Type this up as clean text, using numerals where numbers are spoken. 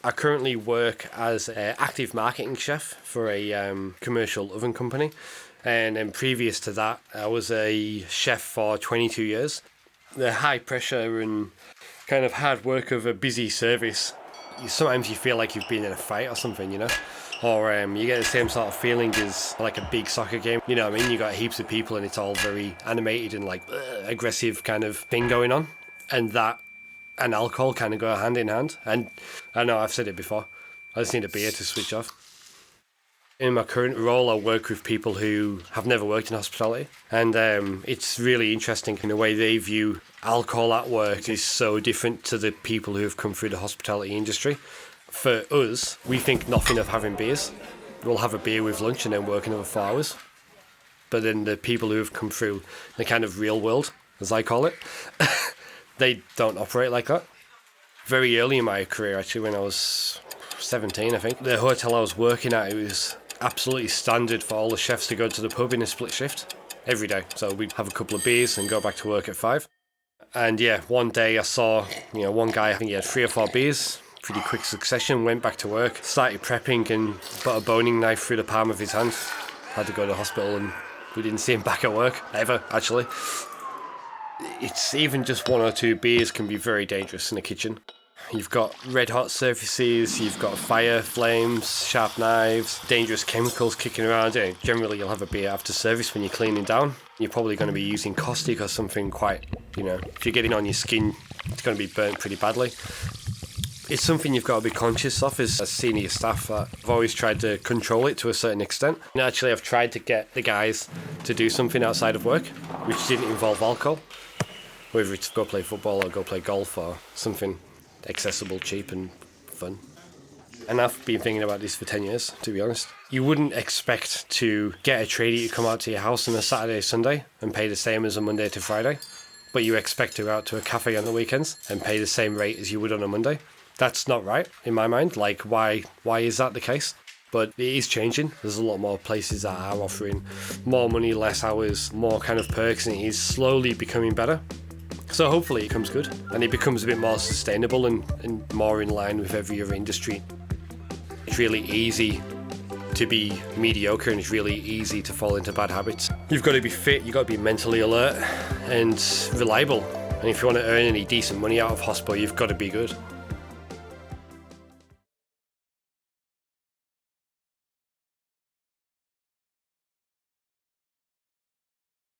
I currently work as an active marketing chef for a commercial oven company. And then previous to that, I was a chef for 22 years. The high pressure and kind of hard work of a busy service, sometimes you feel like you've been in a fight or something, you know? Or you get the same sort of feeling as like a big soccer game. You know what I mean? You got heaps of people and it's all very animated and like aggressive kind of thing going on. And that and alcohol kind of go hand in hand. And I know I've said it before, I just need a beer to switch off. In my current role, I work with people who have never worked in hospitality, and it's really interesting in the way they view alcohol at work is so different to the people who have come through the hospitality industry. For us, we think nothing of having beers. We'll have a beer with lunch and then work another 4 hours. But then the people who have come through the kind of real world, as I call it, they don't operate like that. Very early in my career, actually, when I was 17, I think, the hotel I was working at, it was absolutely standard for all the chefs to go to the pub in a split shift every day. So we'd have a couple of beers and go back to work at 5. And yeah, one day I saw, one guy, I think he had 3 or 4 beers, pretty quick succession, went back to work, started prepping and put a boning knife through the palm of his hand. Had to go to the hospital and we didn't see him back at work, ever, actually. It's even just 1 or 2 beers can be very dangerous in a kitchen. You've got red hot surfaces, you've got fire, flames, sharp knives, dangerous chemicals kicking around. Generally you'll have a beer after service when you're cleaning down. You're probably going to be using caustic or something quite, if you're getting on your skin, it's going to be burnt pretty badly. It's something you've got to be conscious of as senior staff. I've always tried to control it to a certain extent. And actually, I've tried to get the guys to do something outside of work, which didn't involve alcohol. Whether it's go play football or go play golf or something accessible, cheap and fun. And I've been thinking about this for 10 years, to be honest. You wouldn't expect to get a tradie to come out to your house on a Saturday, Sunday and pay the same as a Monday to Friday, but you expect to go out to a cafe on the weekends and pay the same rate as you would on a Monday. That's not right, in my mind. Like, why is that the case? But it is changing. There's a lot more places that are offering more money, less hours, more kind of perks, and it is slowly becoming better. So hopefully it becomes good and it becomes a bit more sustainable and more in line with every other industry. It's really easy to be mediocre and it's really easy to fall into bad habits. You've got to be fit, you've got to be mentally alert and reliable. And if you want to earn any decent money out of Hospo, you've got to be good.